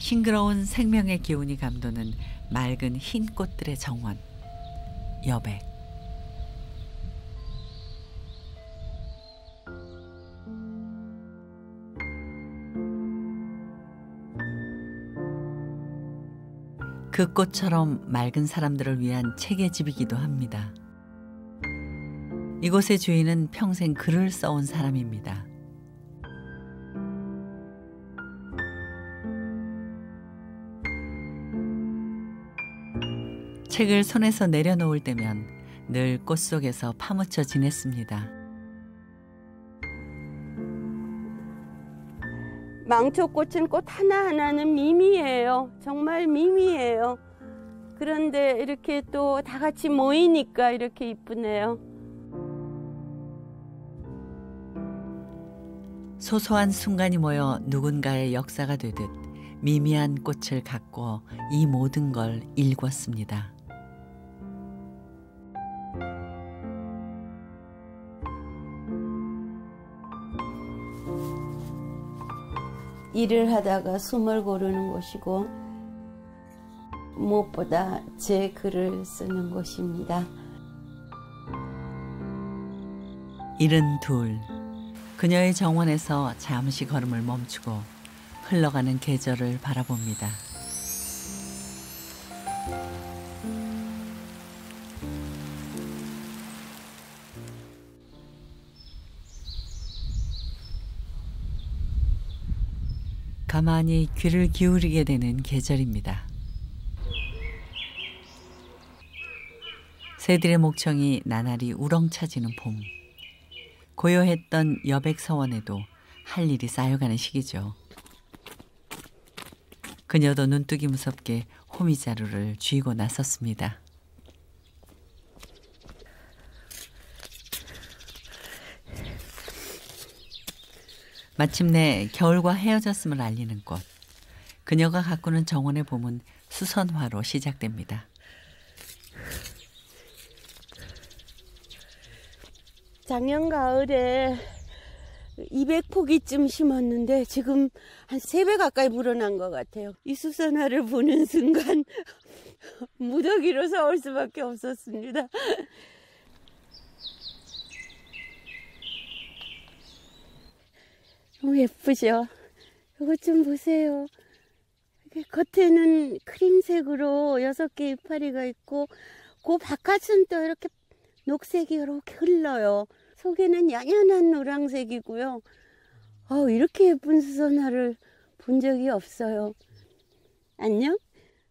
싱그러운 생명의 기운이 감도는 맑은 흰 꽃들의 정원, 여백. 그 꽃처럼 맑은 사람들을 위한 책의 집이기도 합니다. 이곳의 주인은 평생 글을 써온 사람입니다. 책을 손에서 내려놓을 때면 늘 꽃 속에서 파묻혀 지냈습니다. 망초꽃은 꽃 하나하나는 미미해요. 정말 미미해요. 그런데 이렇게 또 다 같이 모이니까 이렇게 이쁘네요. 소소한 순간이 모여 누군가의 역사가 되듯 미미한 꽃을 가꿔 이 모든 걸 일궜습니다. 일을 하다가 숨을 고르는 곳이고 무엇보다 제 글을 쓰는 곳입니다. 72. 그녀의 정원에서 잠시 걸음을 멈추고 흘러가는 계절을 바라봅니다. 가만히 귀를 기울이게 되는 계절입니다. 새들의 목청이 나날이 우렁차지는 봄. 고요했던 여백서원에도 할 일이 쌓여가는 시기죠. 그녀도 눈뜨기 무섭게 호미자루를 쥐고 나섰습니다. 마침내 겨울과 헤어졌음을 알리는 꽃. 그녀가 가꾸는 정원의 봄은 수선화로 시작됩니다. 작년 가을에 200포기쯤 심었는데 지금 한 3배 가까이 불어난 것 같아요. 이 수선화를 보는 순간 무더기로 서올 수밖에 없었습니다. 너무 예쁘죠? 이것 좀 보세요. 겉에는 크림색으로 6개 이파리가 있고 그 바깥은 또 이렇게 녹색이 이렇게 흘러요. 속에는 연연한 노란색이고요. 이렇게 예쁜 수선화를 본 적이 없어요. 안녕?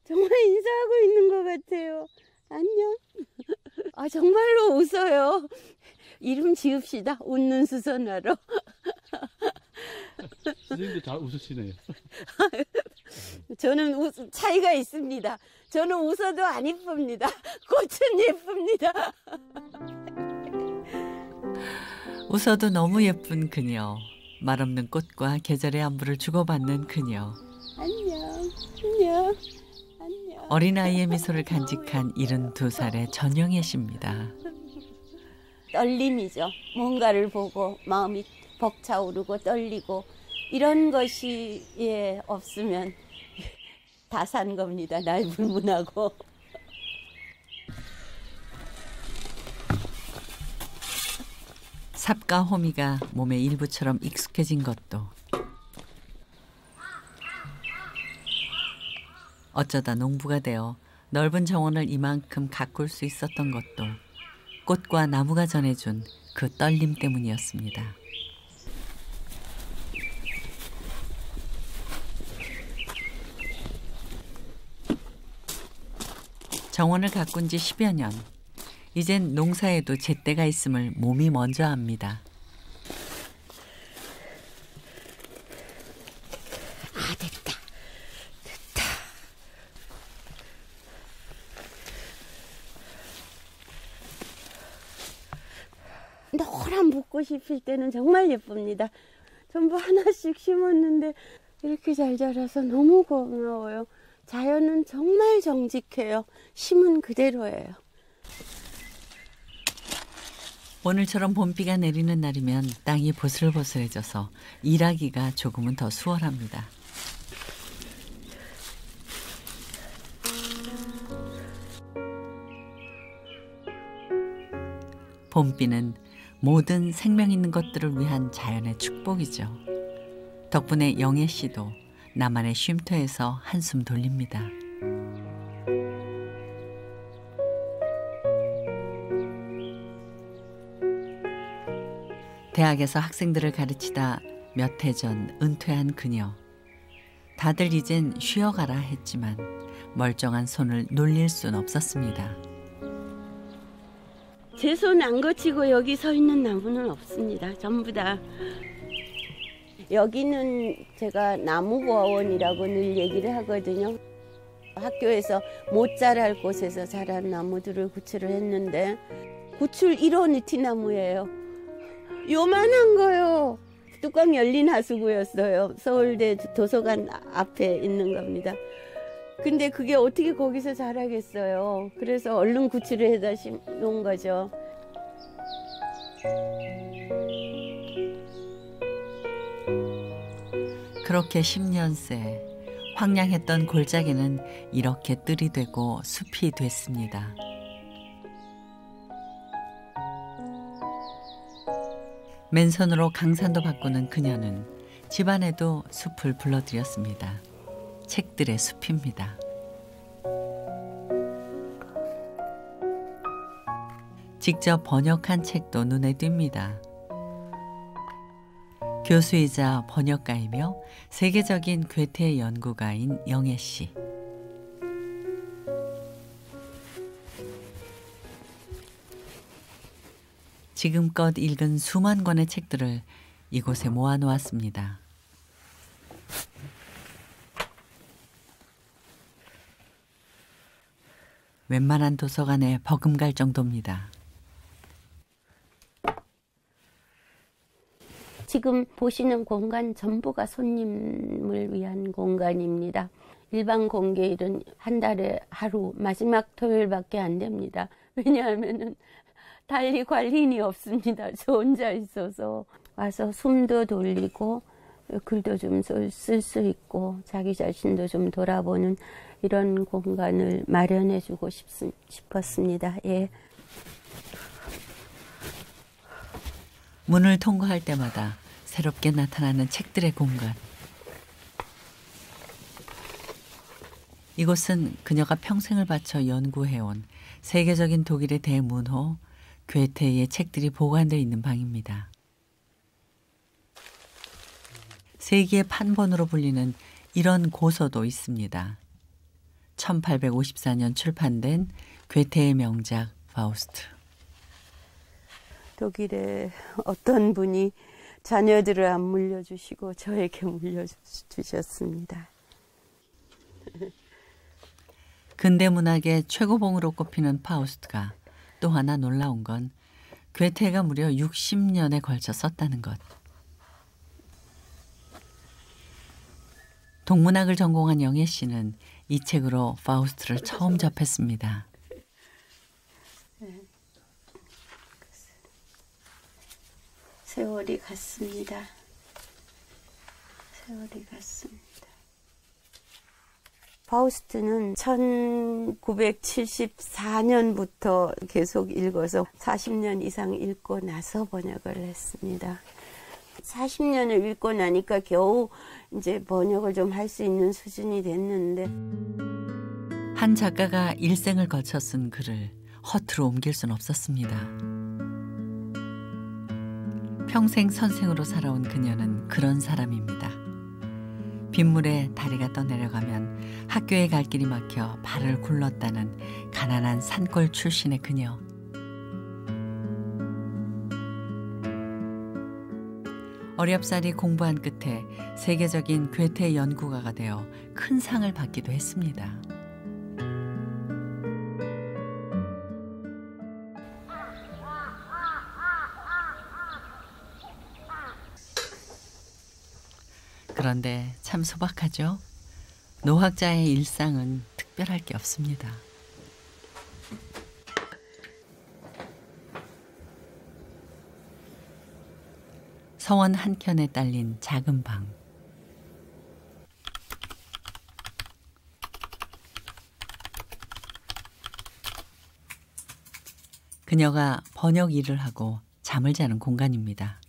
정말 인사하고 있는 것 같아요. 안녕? 정말로 웃어요. 이름 지읍시다. 웃는 수선화로. 선생님도 잘 웃으시네요. 저는 차이가 있습니다. 저는 웃어도 안 이쁩니다. 꽃은 예쁩니다. 웃어도 너무 예쁜 그녀. 말없는 꽃과 계절의 안부를 주고받는 그녀. 안녕, 안녕, 안녕. 어린아이의 미소를 간직한 72살의 전영애 씨입니다. 떨림이죠. 뭔가를 보고 마음이 벅차오르고 떨리고 이런 것이 없으면 다 산 겁니다. 날 불문하고. 삽과 호미가 몸의 일부처럼 익숙해진 것도 어쩌다 농부가 되어 넓은 정원을 이만큼 가꿀 수 있었던 것도 꽃과 나무가 전해준 그 떨림 때문이었습니다. 정원을 가꾼 지 10여 년. 이젠 농사에도 제때가 있음을 몸이 먼저 압니다. 됐다. 됐다. 노란 벚꽃이 필 때는 정말 예쁩니다. 전부 하나씩 심었는데 이렇게 잘 자라서 너무 고마워요. 자연은 정말 정직해요. 심은 그대로예요. 오늘처럼 봄비가 내리는 날이면 땅이 보슬보슬해져서 일하기가 조금은 더 수월합니다. 봄비는 모든 생명 있는 것들을 위한 자연의 축복이죠. 덕분에 영애 씨도 나만의 쉼터에서 한숨 돌립니다. 대학에서 학생들을 가르치다 몇 해 전 은퇴한 그녀. 다들 이젠 쉬어가라 했지만 멀쩡한 손을 놀릴 순 없었습니다. 제 손 안 거치고 여기 서 있는 나무는 없습니다. 전부 다. 여기는 제가 나무고아원이라고 늘 얘기를 하거든요. 학교에서 못 자랄 곳에서 자란 나무들을 구출을 했는데 구출 1호 느티나무예요. 요만한 거요. 뚜껑 열린 하수구였어요. 서울대 도서관 앞에 있는 겁니다. 근데 그게 어떻게 거기서 자라겠어요. 그래서 얼른 구출을 해다 심은 거죠. 그렇게 10년 새 황량했던 골짜기는 이렇게 뜰이 되고 숲이 됐습니다. 맨손으로 강산도 바꾸는 그녀는 집안에도 숲을 불러들였습니다. 책들의 숲입니다. 직접 번역한 책도 눈에 띕니다. 교수이자 번역가이며 세계적인 괴테 연구가인 영애 씨. 지금껏 읽은 수만 권의 책들을 이곳에 모아놓았습니다. 웬만한 도서관에 버금갈 정도입니다. 지금 보시는 공간 전부가 손님을 위한 공간입니다. 일반 공개일은 한 달에 하루, 마지막 토요일밖에 안 됩니다. 왜냐하면은 달리 관리인이 없습니다. 저 혼자 있어서. 와서 숨도 돌리고 글도 좀 쓸 수 있고 자기 자신도 좀 돌아보는 이런 공간을 마련해주고 싶었습니다. 예. 문을 통과할 때마다 새롭게 나타나는 책들의 공간. 이곳은 그녀가 평생을 바쳐 연구해온 세계적인 독일의 대문호 괴테의 책들이 보관되어 있는 방입니다. 세기의 판본으로 불리는 이런 고서도 있습니다. 1854년 출판된 괴테의 명작 파우스트. 독일의 어떤 분이 자녀들을 안 물려주시고 저에게 물려주셨습니다. 근대 문학의 최고봉으로 꼽히는 파우스트가 또 하나 놀라운 건 괴테가 무려 60년에 걸쳐 썼다는 것. 동문학을 전공한 영애 씨는 이 책으로 파우스트를 처음 접했습니다. 세월이 갔습니다. 세월이 갔습니다. 파우스트는 1974년부터 계속 읽어서 40년 이상 읽고 나서 번역을 했습니다. 40년을 읽고 나니까 겨우 이제 번역을 좀 할 수 있는 수준이 됐는데 한 작가가 일생을 거쳐 쓴 글을 허투루 옮길 순 없었습니다. 평생 선생으로 살아온 그녀는 그런 사람입니다. 빗물에 다리가 떠내려가면 학교에 갈 길이 막혀 발을 굴렀다는 가난한 산골 출신의 그녀. 어렵사리 공부한 끝에 세계적인 괴테 연구가가 되어 큰 상을 받기도 했습니다. 그런데 참 소박하죠? 노학자의 일상은 특별할 게 없습니다. 서원 한켠에 딸린 작은 방. 그녀가 번역 일을 하고 잠을 자는 공간입니다.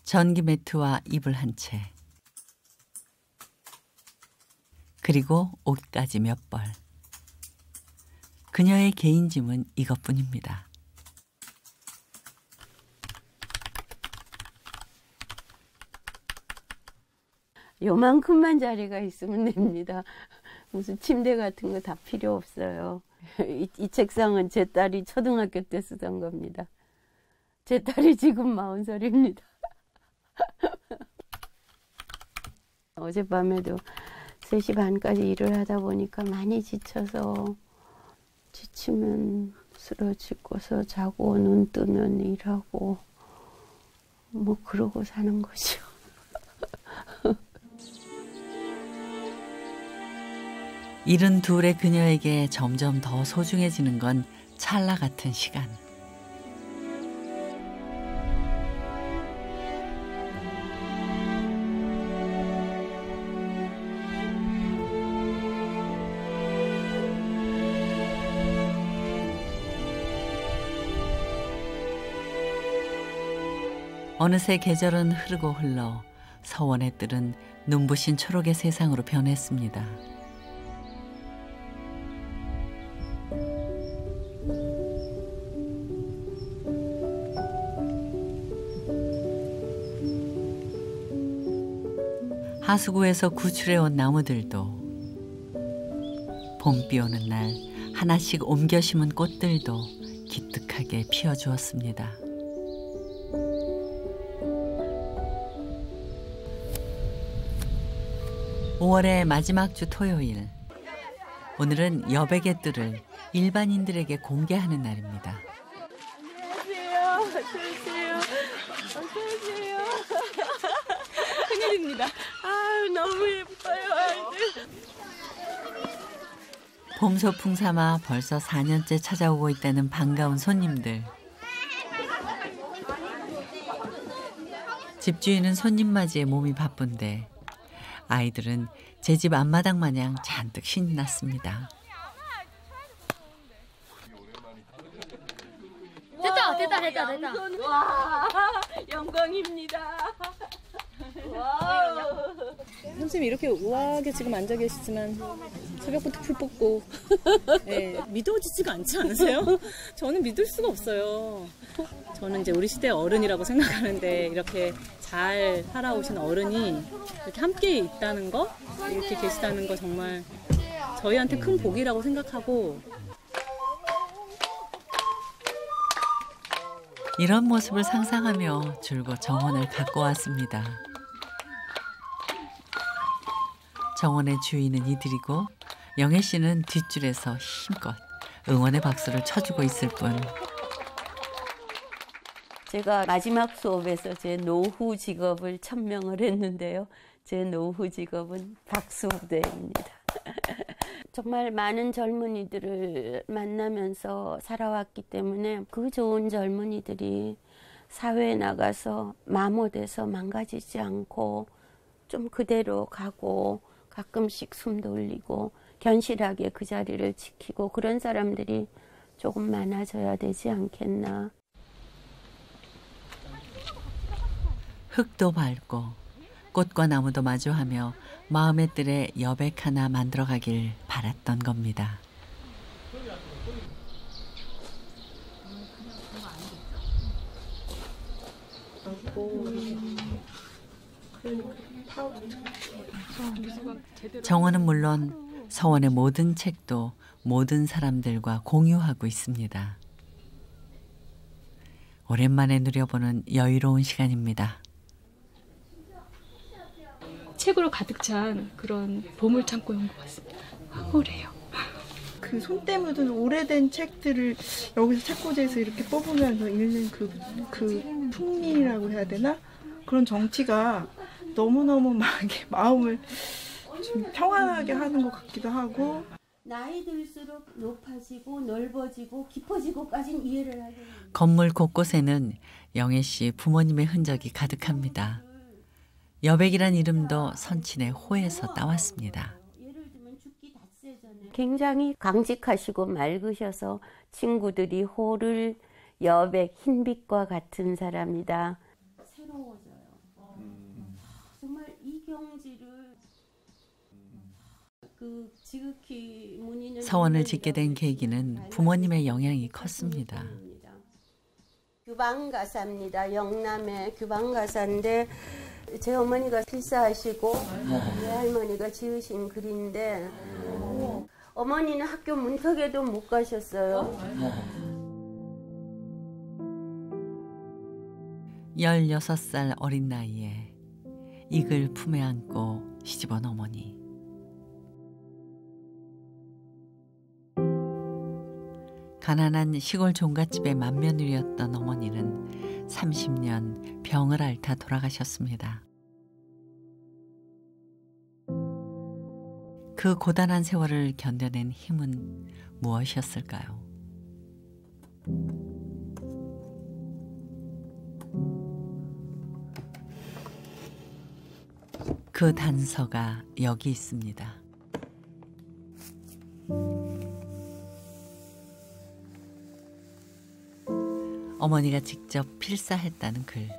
전기 매트와 이불 한 채, 그리고 옷까지 몇 벌. 그녀의 개인 짐은 이것뿐입니다. 요만큼만 자리가 있으면 됩니다. 무슨 침대 같은 거 다 필요 없어요. 이 책상은 제 딸이 초등학교 때 쓰던 겁니다. 제 딸이 지금 40살입니다. 어젯밤에도 3시 반까지 일을 하다 보니까 많이 지쳐서 지치면 쓰러지고서 자고 눈 뜨면 일하고 뭐 그러고 사는 거죠. 일은 둘의 그녀에게 점점 더 소중해지는 건 찰나 같은 시간. 어느새 계절은 흐르고 흘러 서원의 뜰은 눈부신 초록의 세상으로 변했습니다. 하수구에서 구출해온 나무들도, 봄비 오는 날 하나씩 옮겨 심은 꽃들도 기특하게 피어주었습니다. (5월의) 마지막 주 토요일, 오늘은 여백의 뜰을 일반인들에게 공개하는 날입니다. 안녕하세요. 어서오세요. 어서오세요. 큰일입니다. 아유, 너무 예뻐요, 아이들. 봄 소풍 삼아 벌써 4년째 찾아오고 있다는 반가운 손님들. 집주인은 손님 맞이에 몸이 바쁜데 아이들은 제 집 앞마당 마냥 잔뜩 신이 났습니다. 됐다. 와, 영광입니다. 와. 선생님이 이렇게 우아하게 지금 앉아 계시지만 새벽부터 풀 뽑고 네, 믿어지지가 않지 않으세요? 저는 믿을 수가 없어요. 저는 이제 우리 시대의 어른이라고 생각하는데 이렇게 잘 살아오신 어른이 이렇게 함께 있다는 거, 이렇게 계시다는 거 정말 저희한테 큰 복이라고 생각하고, 이런 모습을 상상하며 줄곧 정원을 갖고 왔습니다. 정원의 주인은 이들이고 영애 씨는 뒷줄에서 힘껏 응원의 박수를 쳐주고 있을 뿐. 제가 마지막 수업에서 제 노후 직업을 천명을 했는데요. 제 노후 직업은 박수부대입니다. 정말 많은 젊은이들을 만나면서 살아왔기 때문에 그 좋은 젊은이들이 사회에 나가서 마모돼서 망가지지 않고 좀 그대로 가고 가끔씩 숨 돌리고 견실하게 그 자리를 지키고 그런 사람들이 조금 많아져야 되지 않겠나. 흙도 밟고 꽃과 나무도 마주하며 마음의 뜰에 여백 하나 만들어가길 바랐던 겁니다. 정원은 물론 서원의 모든 책도 모든 사람들과 공유하고 있습니다. 오랜만에 누려보는 여유로운 시간입니다. 책으로 가득 찬 그런 보물창고인 것 같습니다. 황홀해요. 그 손때 묻은 오래된 책들을 여기서 책꽂이에서 이렇게 뽑으면서 읽는 그 풍미라고 해야 되나? 그런 정취가 너무너무 막 마음을 좀 평안하게 하는 것 같기도 하고. 나이 들수록 높아지고 넓어지고 깊어지고까지는 이해를 하게 됩니다. 건물 곳곳에는 영애 씨 부모님의 흔적이 가득합니다. 여백이란 이름도 선친의 호에서 따왔습니다. 예를 들면 죽기 닷새 전에 굉장히 강직하시고 맑으셔서 친구들이 호를 여백 흰빛과 같은 사람이다. 새로워져요. 정말 이 경지를 지극히 문의는 서원을 짓게 된 계기는 부모님의 영향이 컸습니다. 규방가사입니다. 영남의 규방가사인데 제 어머니가 필사하시고 내 할머니가 지으신 글인데 어머니는 학교 문턱에도 못 가셨어요. 16살 어린 나이에 이 글 품에 안고 시집온 어머니. 가난한 시골 종갓집의 맏며느리였던 어머니는 30년 병을 앓다 돌아가셨습니다. 그 고단한 세월을 견뎌낸 힘은 무엇이었을까요? 그 단서가 여기 있습니다. 어머니가 직접 필사했다는 글.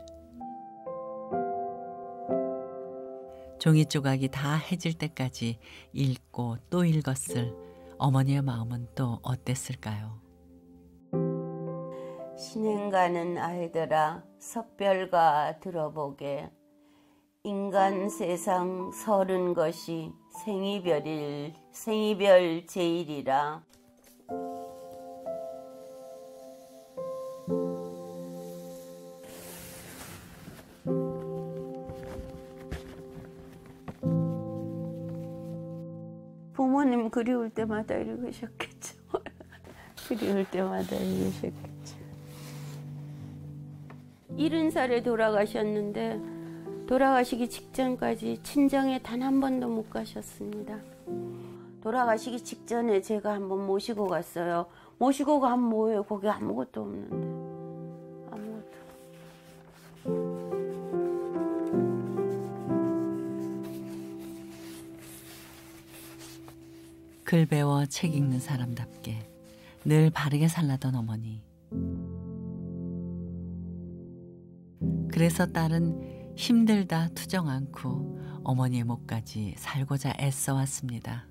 종이 조각이 다 해질 때까지 읽고 또 읽었을 어머니의 마음은 또 어땠을까요? 신행 가는 아이들아 섭별과 들어보게 인간 세상 서른 것이 생이별 제일이라. 부모님 그리울 때마다 읽으셨겠죠. 그리울 때마다 읽으셨겠죠. 70살에 돌아가셨는데 돌아가시기 직전까지 친정에 단 한 번도 못 가셨습니다. 돌아가시기 직전에 제가 한번 모시고 갔어요. 모시고 가면 뭐예요? 거기 아무것도 없는데. 아무것도. 글 배워 책 읽는 사람답게 늘 바르게 살라던 어머니. 그래서 딸은 힘들다 투정 않고 어머니의 목까지 살고자 애써왔습니다.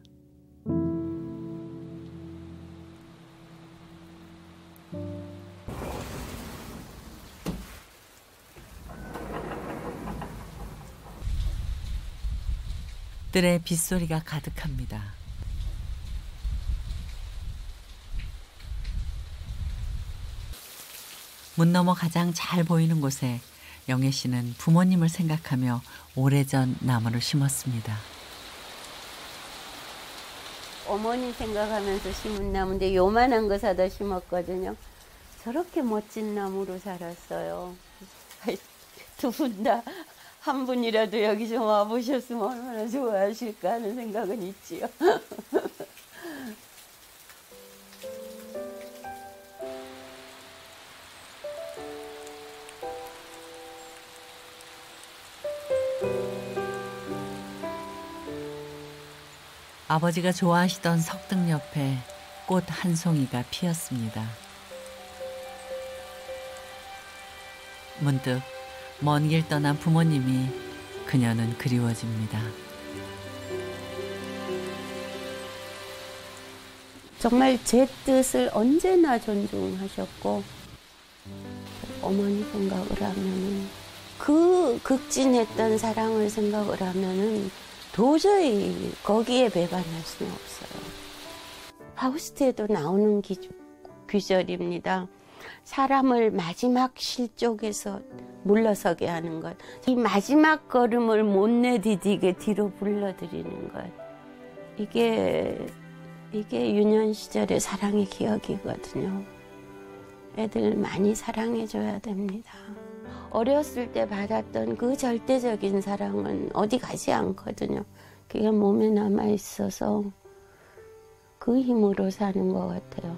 뜰에 빗소리가 가득합니다. 문 너머 가장 잘 보이는 곳에 영애 씨는 부모님을 생각하며 오래전 나무를 심었습니다. 어머니 생각하면서 심은 나무인데 요만한 거 사다 심었거든요. 저렇게 멋진 나무로 자랐어요. 두 분 다 한 분이라도 여기 좀 와보셨으면 얼마나 좋아하실까 하는 생각은 있지요. 아버지가 좋아하시던 석등 옆에 꽃 한 송이가 피었습니다. 문득 먼 길 떠난 부모님이 그녀는 그리워집니다. 정말 제 뜻을 언제나 존중하셨고 어머니 생각을 하면은 그 극진했던 사랑을 생각을 하면은 도저히 거기에 배반할 수는 없어요. 파우스트에도 나오는 귀절입니다. 사람을 마지막 실족에서 물러서게 하는 것. 이 마지막 걸음을 못 내디디게 뒤로 불러들이는 것. 이게 유년 시절의 사랑의 기억이거든요. 애들 많이 사랑해줘야 됩니다. 어렸을 때 받았던 그 절대적인 사랑은 어디 가지 않거든요. 그게 몸에 남아있어서 그 힘으로 사는 것 같아요.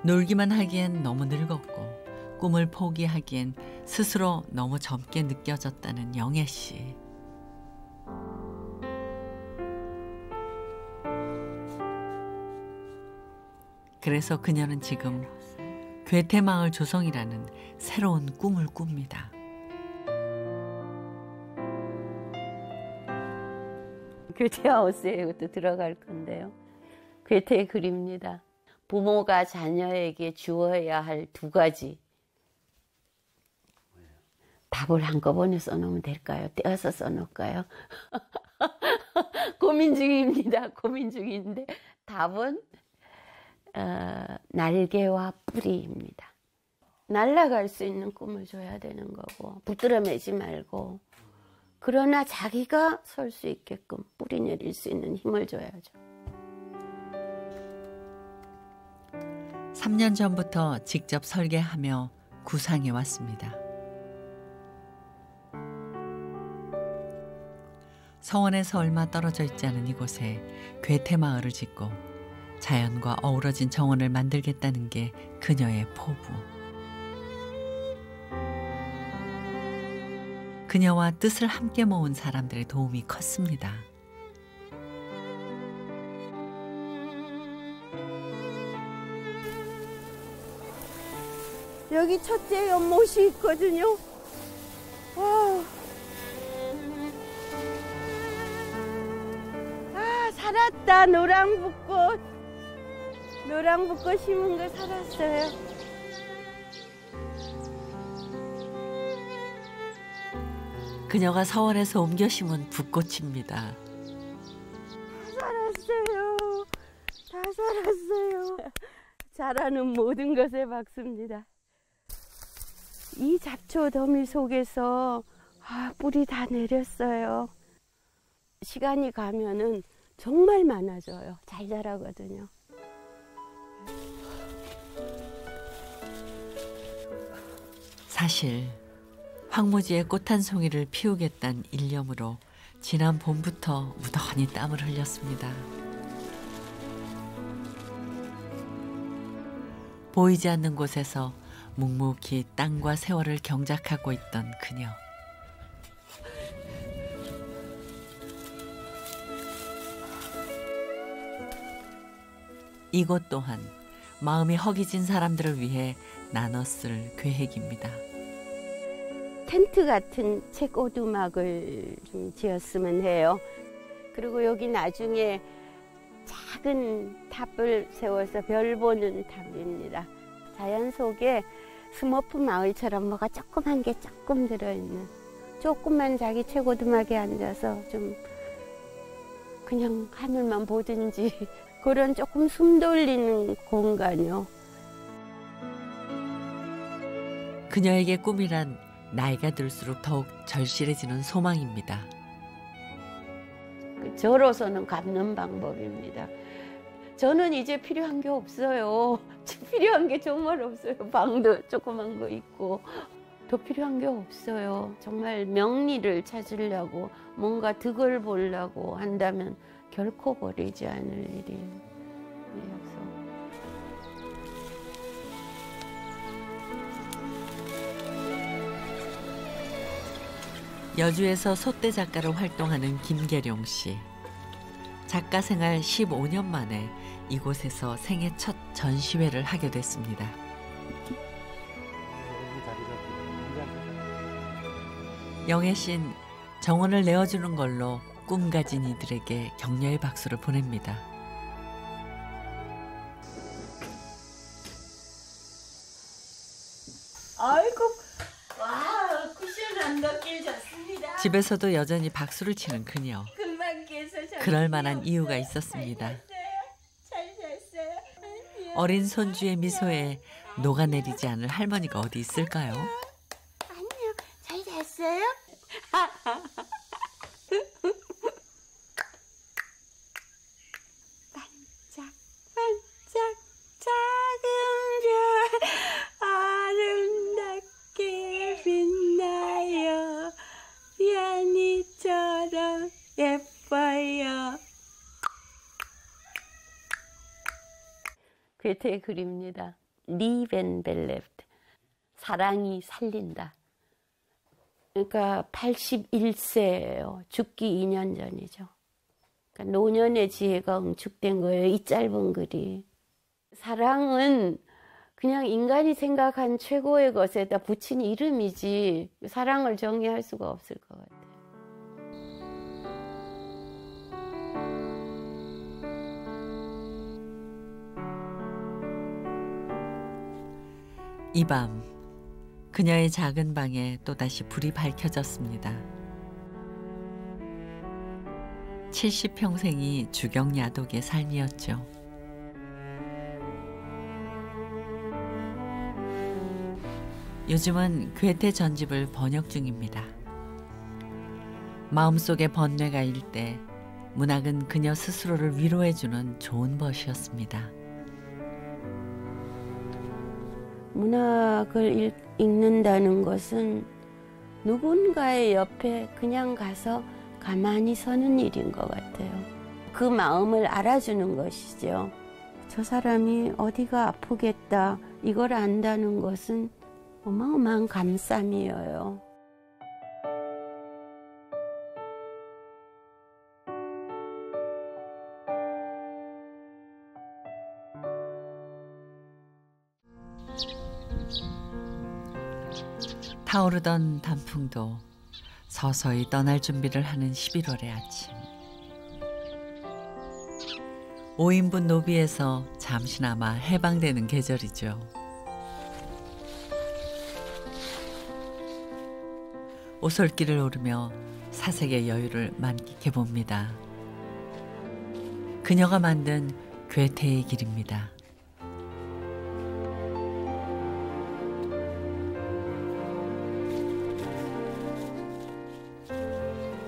놀기만 하기엔 너무 늙었고 꿈을 포기하기엔 스스로 너무 젊게 느껴졌다는 영애 씨. 그래서 그녀는 지금 괴테마을 조성이라는 새로운 꿈을 꿉니다. 괴테하우스에 또 들어갈 건데요. 괴테의 글입니다. 부모가 자녀에게 주어야 할 두 가지. 답을 한꺼번에 써놓으면 될까요? 떼어서 써놓을까요? 고민 중입니다. 고민 중인데 답은 날개와 뿌리입니다. 날아갈 수 있는 꿈을 줘야 되는 거고 붙들어 매지 말고 그러나 자기가 설 수 있게끔 뿌리 내릴 수 있는 힘을 줘야죠. 3년 전부터 직접 설계하며 구상해 왔습니다. 서원에서 얼마 떨어져 있지 않은 이곳에 괴테마을을 짓고 자연과 어우러진 정원을 만들겠다는 게 그녀의 포부. 그녀와 뜻을 함께 모은 사람들의 도움이 컸습니다. 여기 첫째 연못이 있거든요. 와. 아, 살았다. 노랑붓꽃. 노랑붓꽃 심은 거 살았어요. 그녀가 서원에서 옮겨 심은 붓꽃입니다. 다 살았어요. 다 살았어요. 자라는 모든 것에 박수입니다. 이 잡초 더미 속에서 뿌리 다 내렸어요. 시간이 가면은 정말 많아져요. 잘 자라거든요. 사실 황무지에 꽃 한 송이를 피우겠다는 일념으로 지난 봄부터 무던히 땀을 흘렸습니다. 보이지 않는 곳에서 묵묵히 땅과 세월을 경작하고 있던 그녀. 이곳 또한 마음이 허기진 사람들을 위해 나눠 쓸 계획입니다. 텐트 같은 책 오두막을 좀 지었으면 해요. 그리고 여기 나중에 작은 탑을 세워서 별 보는 탑입니다. 자연 속에 스머프 마을처럼 뭐가 조그만 게 조금 들어있는 조그만 자기 책 오두막에 앉아서 좀 그냥 하늘만 보든지 그런 조금 숨 돌리는 공간이요. 그녀에게 꿈이란 나이가 들수록 더욱 절실해지는 소망입니다. 저로서는 갚는 방법입니다. 저는 이제 필요한 게 없어요. 필요한 게 정말 없어요. 방도 조그만 거 있고 더 필요한 게 없어요. 정말 명리를 찾으려고 뭔가 득을 보려고 한다면 결코 버리지 않을 일이어서. 여주에서 소떼 작가로 활동하는 김계룡 씨. 작가 생활 15년 만에 이곳에서 생애 첫 전시회를 하게 됐습니다. 영애 씨는 정원을 내어주는 걸로 꿈 가진 이들에게 격려의 박수를 보냅니다. 아이고, 와, 쿠션한 길 좋습니다. 집에서도 여전히 박수를 치는 그녀. 금방 깨서 그럴 만한 이유가 있었습니다. 잘 잤어요. 어린 손주의 미소에 녹아내리지 않을 할머니가 어디 있을까요? 안녕, 잘 잤어요? 반짝반짝 작은 별 아름답게 빛나요. 비아니처럼 예뻐요. 괴테의 글입니다. 리벤 벨레프트. 사랑이 살린다. 그러니까 81세예요. 죽기 2년 전이죠. 그러니까 노년의 지혜가 응축된 거예요. 이 짧은 글이. 사랑은 그냥 인간이 생각한 최고의 것에다 붙인 이름이지 사랑을 정의할 수가 없을 것 같아요. 이 밤 그녀의 작은 방에 또다시 불이 밝혀졌습니다. 70평생이 주경야독의 삶이었죠. 요즘은 괴테 전집을 번역 중입니다. 마음속의 번뇌가 일 때 문학은 그녀 스스로를 위로해주는 좋은 벗이었습니다. 문학을 읽는다는 것은 누군가의 옆에 그냥 가서 가만히 서는 일인 것 같아요. 그 마음을 알아주는 것이죠. 저 사람이 어디가 아프겠다 이걸 안다는 것은 어마어마한 감쌈이에요. 타오르던 단풍도 서서히 떠날 준비를 하는 11월의 아침. 5인분 노비에서 잠시나마 해방되는 계절이죠. 오솔길을 오르며 사색의 여유를 만끽해 봅니다. 그녀가 만든 괴테의 길입니다.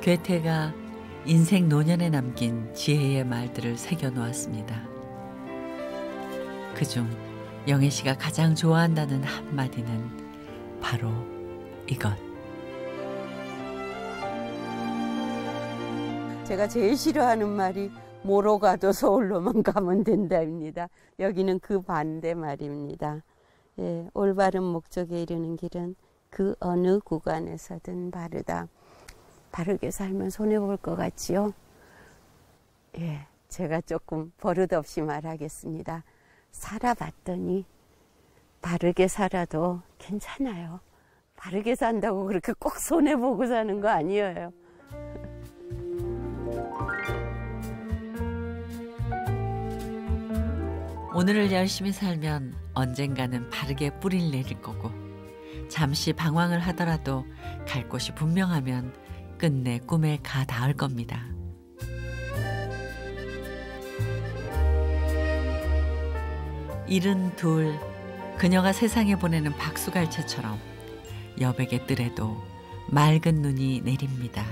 괴테가 인생 노년에 남긴 지혜의 말들을 새겨놓았습니다. 그중 영애 씨가 가장 좋아한다는 한마디는 바로 이것. 제가 제일 싫어하는 말이 뭐로 가도 서울로만 가면 된다입니다. 여기는 그 반대 말입니다. 예, 올바른 목적에 이르는 길은 그 어느 구간에서든 바르다. 바르게 살면 손해볼 것 같지요? 예, 제가 조금 버릇없이 말하겠습니다. 살아봤더니 바르게 살아도 괜찮아요. 바르게 산다고 그렇게 꼭 손해보고 사는 거 아니에요. 오늘을 열심히 살면 언젠가는 바르게 뿌리를 내릴 거고, 잠시 방황을 하더라도 갈 곳이 분명하면 끝내 꿈에 가 닿을 겁니다. 일은 둘, 그녀가 세상에 보내는 박수갈채처럼 여백의 뜰에도 맑은 눈이 내립니다.